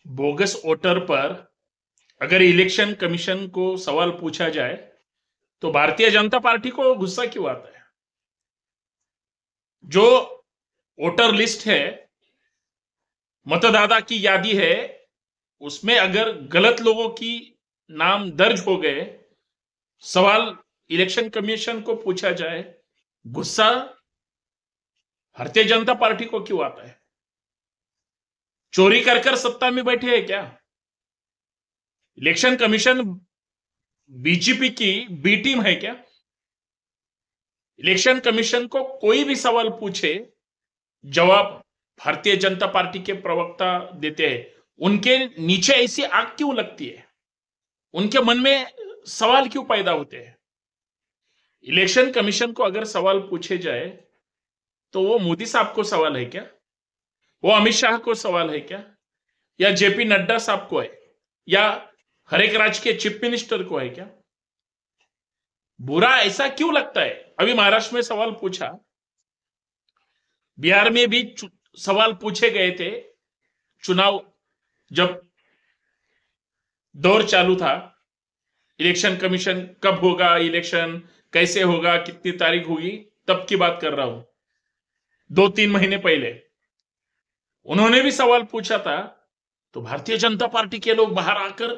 Bogus voter पर अगर election commission को सवाल पूछा जाए तो भारतीय जनता पार्टी को गुस्सा क्यों आता है? जो वोटर लिस्ट है, मतदाता की यादी है, उसमें अगर गलत लोगों की नाम दर्ज हो गए, सवाल इलेक्शन कमीशन को पूछा जाए, गुस्सा भारतीय जनता पार्टी को क्यों आता है? चोरी कर कर सत्ता में बैठे हैं क्या? इलेक्शन कमीशन बीजेपी की बी टीम है क्या? इलेक्शन कमीशन को कोई भी सवाल पूछे, जवाब भारतीय जनता पार्टी के प्रवक्ता देते हैं। उनके नीचे ऐसी आग क्यों लगती है? उनके मन में सवाल क्यों पैदा होते हैं? इलेक्शन कमीशन को अगर सवाल पूछे जाए तो वो मोदी साहब को सवाल है क्या? वो अमित शाह को सवाल है क्या? या जेपी नड्डा साहब को है? या हर एक राज्य के चीफ मिनिस्टर को है क्या? बुरा ऐसा क्यों लगता है? अभी महाराष्ट्र में सवाल पूछा, बिहार में भी सवाल पूछे गए थे। चुनाव जब दौर चालू था, इलेक्शन कमीशन कब होगा, इलेक्शन कैसे होगा, कितनी तारीख होगी, तब की बात कर रहा हूं, 2-3 महीने पहले उन्होंने भी सवाल पूछा था, तो भारतीय जनता पार्टी के लोग बाहर आकर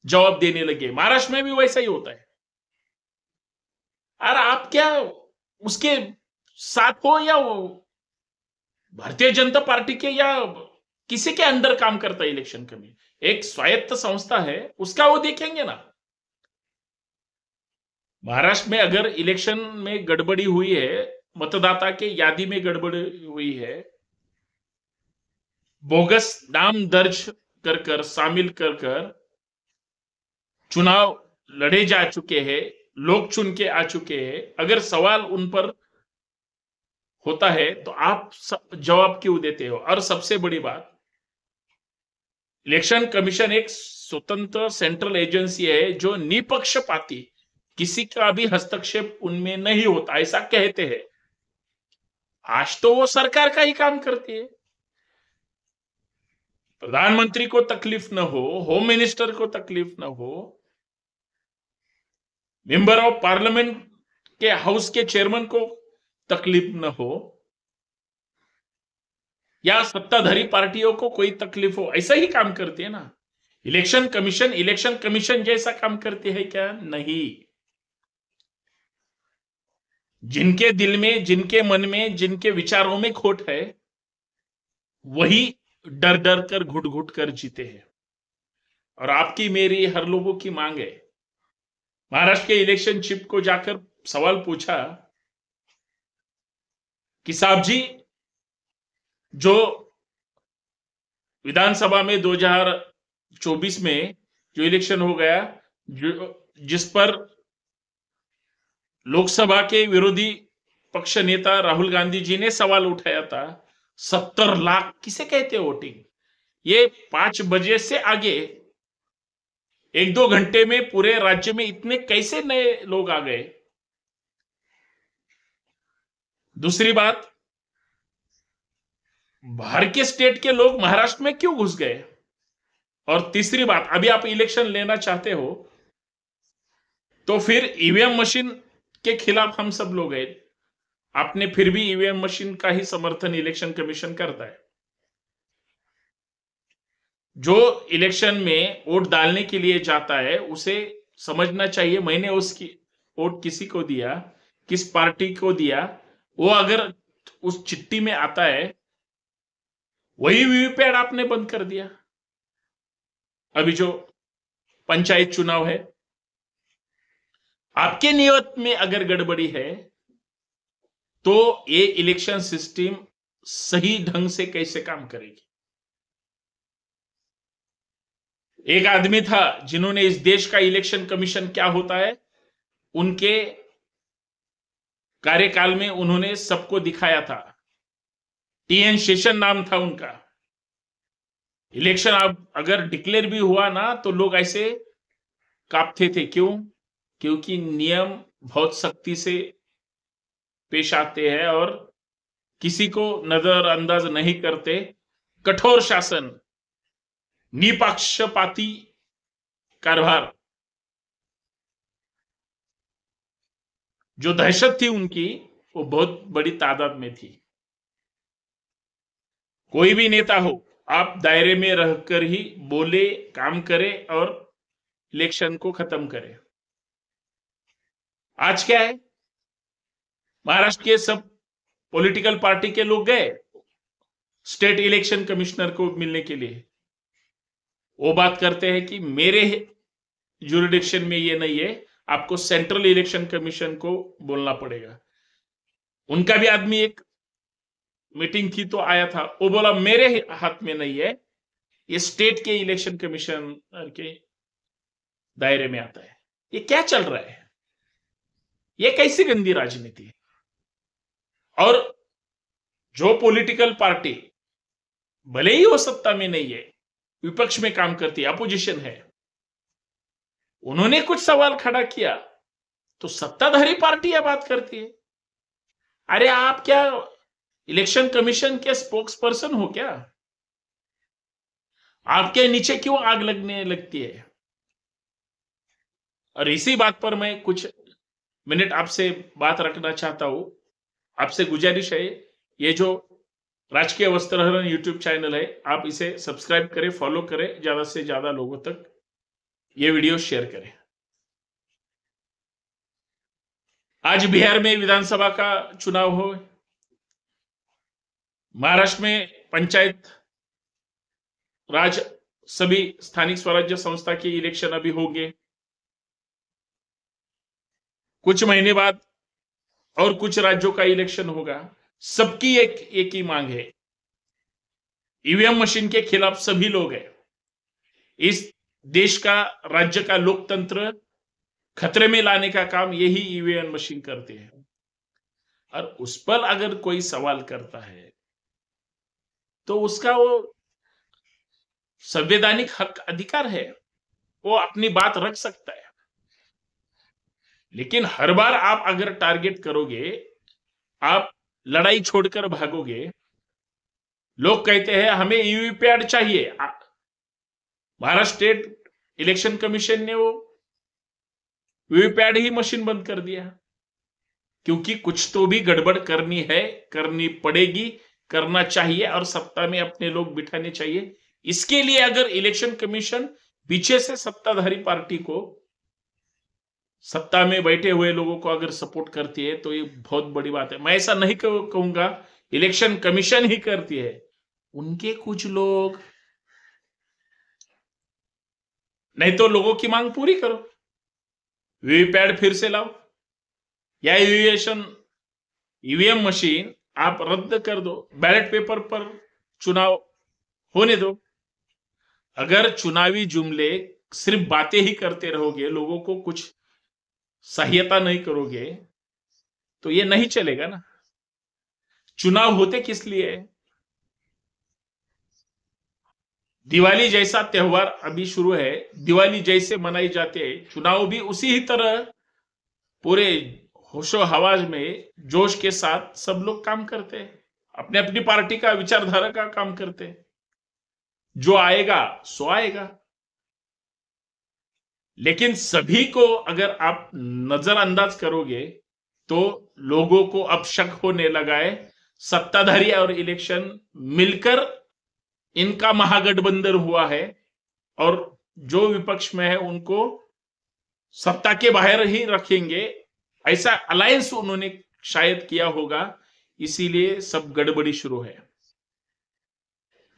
जवाब देने लगे। महाराष्ट्र में भी वैसा ही होता है। और आप क्या उसके साथ हो, या भारतीय जनता पार्टी के, या किसी के अंडर काम करता है इलेक्शन कमीशन? एक स्वायत्त संस्था है, उसका वो देखेंगे ना। महाराष्ट्र में अगर इलेक्शन में गड़बड़ी हुई है, मतदाता के यादी में गड़बड़ी हुई है, बोगस नाम दर्ज कर कर, शामिल कर कर चुनाव लड़े जा चुके हैं, लोग चुन के आ चुके हैं, अगर सवाल उन पर होता है तो आप जवाब क्यों देते हो? और सबसे बड़ी बात, इलेक्शन कमीशन एक स्वतंत्र सेंट्रल एजेंसी है जो निपक्षपाती, किसी का भी हस्तक्षेप उनमें नहीं होता, ऐसा कहते हैं। आज तो वो सरकार का ही काम करती है। प्रधानमंत्री को तकलीफ न हो, होम मिनिस्टर को तकलीफ न हो, मेंबर ऑफ पार्लियामेंट के हाउस के चेयरमैन को तकलीफ न हो, या सत्ताधारी पार्टियों को कोई तकलीफ हो, ऐसा ही काम करती है ना इलेक्शन कमीशन। इलेक्शन कमीशन जैसा काम करती है क्या? नहीं। जिनके दिल में, जिनके मन में, जिनके विचारों में खोट है, वही डर डर कर, घुट घुट कर जीते हैं। और आपकी मेरी, हर लोगों की मांग है। महाराष्ट्र के इलेक्शन चीफ को जाकर सवाल पूछा कि साहब जी, जो विधानसभा में 2024 में जो इलेक्शन हो गया, जिस पर लोकसभा के विरोधी पक्ष नेता राहुल गांधी जी ने सवाल उठाया था, 70 लाख किसे कहते हैं वोटिंग? ये 5 बजे से आगे 1-2 घंटे में पूरे राज्य में इतने कैसे नए लोग आ गए? दूसरी बात, बाहर के स्टेट के लोग महाराष्ट्र में क्यों घुस गए? और तीसरी बात, अभी आप इलेक्शन लेना चाहते हो तो फिर ईवीएम मशीन के खिलाफ हम सब लोग हैं, आपने फिर भी ईवीएम मशीन का ही समर्थन इलेक्शन कमीशन करता है। जो इलेक्शन में वोट डालने के लिए जाता है उसे समझना चाहिए, मैंने उसकी वोट किसी को दिया, किस पार्टी को दिया। वो अगर उस चिट्ठी में आता है, वही वीवीपैट आपने बंद कर दिया। अभी जो पंचायत चुनाव है, आपके नियत में अगर गड़बड़ी है तो ये इलेक्शन सिस्टम सही ढंग से कैसे काम करेगी? एक आदमी था जिन्होंने इस देश का इलेक्शन कमीशन क्या होता है, उनके कार्यकाल में उन्होंने सबको दिखाया था। टीएन शेषन नाम था उनका। इलेक्शन अब अगर डिक्लेयर भी हुआ ना तो लोग ऐसे कांपते थे। क्यों? क्योंकि नियम बहुत सख्ती से पेश आते हैं और किसी को नजरअंदाज नहीं करते। कठोर शासन, निपक्षपाती कारभार, जो दहशत थी उनकी, वो बहुत बड़ी तादाद में थी। कोई भी नेता हो, आप दायरे में रहकर ही बोले, काम करे और इलेक्शन को खत्म करे। आज क्या है, महाराष्ट्र के सब पॉलिटिकल पार्टी के लोग गए स्टेट इलेक्शन कमिश्नर को मिलने के लिए। वो बात करते हैं कि मेरे जुरिडिक्शन में ये नहीं है, आपको सेंट्रल इलेक्शन कमीशन को बोलना पड़ेगा। उनका भी आदमी एक मीटिंग थी तो आया था, वो बोला मेरे हाथ में नहीं है, ये स्टेट के इलेक्शन कमीशन के दायरे में आता है। ये क्या चल रहा है? ये कैसी गंदी राजनीति है? और जो पॉलिटिकल पार्टी भले ही वो सत्ता में नहीं है, विपक्ष में काम करती है, अपोजिशन है, उन्होंने कुछ सवाल खड़ा किया तो सत्ताधारी पार्टी यह बात करती है। अरे आप क्या इलेक्शन कमीशन के स्पोक्स पर्सन हो क्या? आपके नीचे क्यों आग लगने लगती है? और इसी बात पर मैं कुछ मिनट आपसे बात रखना चाहता हूं। आपसे गुजारिश है, ये जो राजकीय वस्त्रहरण यूट्यूब चैनल है, आप इसे सब्सक्राइब करें, फॉलो करें, ज्यादा से ज्यादा लोगों तक ये वीडियो शेयर करें। आज बिहार में विधानसभा का चुनाव हो, महाराष्ट्र में पंचायत राज सभी स्थानिक स्वराज्य संस्था के इलेक्शन अभी होंगे। कुछ महीने बाद और कुछ राज्यों का इलेक्शन होगा। सबकी एक ही मांग है, ईवीएम मशीन के खिलाफ सभी लोग हैं। इस देश का, राज्य का लोकतंत्र खतरे में लाने का काम यही ईवीएम मशीन करते हैं। और उस पर अगर कोई सवाल करता है तो उसका वो संवैधानिक हक, अधिकार है, वो अपनी बात रख सकता है। लेकिन हर बार आप अगर टारगेट करोगे, आप लड़ाई छोड़कर भागोगे। लोग कहते हैं हमें वीवीपैट चाहिए। महाराष्ट्र स्टेट इलेक्शन कमीशन ने वो वीवीपैट ही मशीन बंद कर दिया, क्योंकि कुछ तो भी गड़बड़ करनी है, करनी पड़ेगी, करना चाहिए और सत्ता में अपने लोग बिठाने चाहिए। इसके लिए अगर इलेक्शन कमीशन पीछे से सत्ताधारी पार्टी को, सत्ता में बैठे हुए लोगों को अगर सपोर्ट करती है तो ये बहुत बड़ी बात है। मैं ऐसा नहीं कहूंगा इलेक्शन कमीशन ही करती है, उनके कुछ लोग। नहीं तो लोगों की मांग पूरी करो, वीवीपैट फिर से लाओ, या ईवीएम मशीन आप रद्द कर दो, बैलेट पेपर पर चुनाव होने दो। अगर चुनावी जुमले सिर्फ बातें ही करते रहोगे, लोगों को कुछ सहायता नहीं करोगे, तो ये नहीं चलेगा ना। चुनाव होते किस लिए है? दिवाली जैसा त्योहार अभी शुरू है, दिवाली जैसे मनाई जाते हैं, चुनाव भी उसी ही तरह पूरे होशो हवास में जोश के साथ सब लोग काम करते हैं, अपने अपनी पार्टी का, विचारधारा का काम करते हैं। जो आएगा सो आएगा। लेकिन सभी को अगर आप नजरअंदाज करोगे तो लोगों को अब शक होने लगा है, सत्ताधारी और इलेक्शन मिलकर इनका महागठबंधन हुआ है और जो विपक्ष में है उनको सत्ता के बाहर ही रखेंगे, ऐसा अलायंस उन्होंने शायद किया होगा। इसीलिए सब गड़बड़ी शुरू है,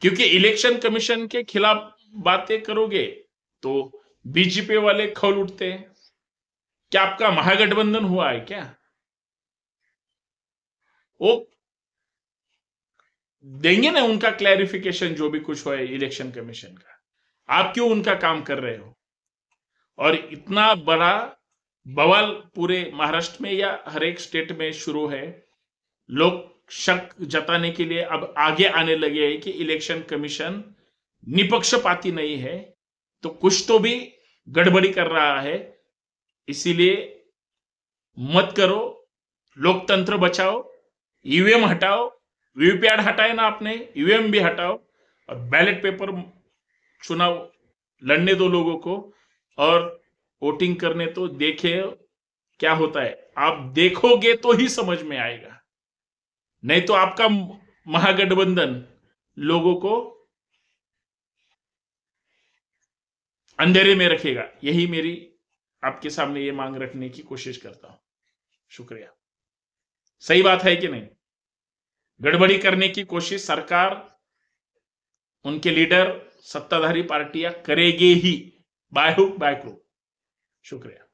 क्योंकि इलेक्शन कमीशन के खिलाफ बातें करोगे तो बीजेपी वाले खौल उठते हैं। क्या आपका महागठबंधन हुआ है क्या? वो देंगे ना उनका क्लैरिफिकेशन, जो भी कुछ है इलेक्शन कमीशन का। आप क्यों उनका काम कर रहे हो? और इतना बड़ा बवाल पूरे महाराष्ट्र में या हर एक स्टेट में शुरू है। लोग शक जताने के लिए अब आगे आने लगे हैं कि इलेक्शन कमीशन निपक्षपाती नहीं है, तो कुछ तो भी गड़बड़ी कर रहा है। इसीलिए मत करो, लोकतंत्र बचाओ, ईवीएम हटाओ, वीवीपैट हटाए ना आपने, ईवीएम भी हटाओ और बैलेट पेपर चुनाव लड़ने दो लोगों को और वोटिंग करने तो, देखे क्या होता है। आप देखोगे तो ही समझ में आएगा, नहीं तो आपका महागठबंधन लोगों को अंधेरे में रखेगा। यही मेरी आपके सामने ये मांग रखने की कोशिश करता हूं। शुक्रिया। सही बात है कि नहीं? गड़बड़ी करने की कोशिश सरकार, उनके लीडर, सत्ताधारी पार्टियां करेगी ही, बाय हुक बाय क्रूक। शुक्रिया।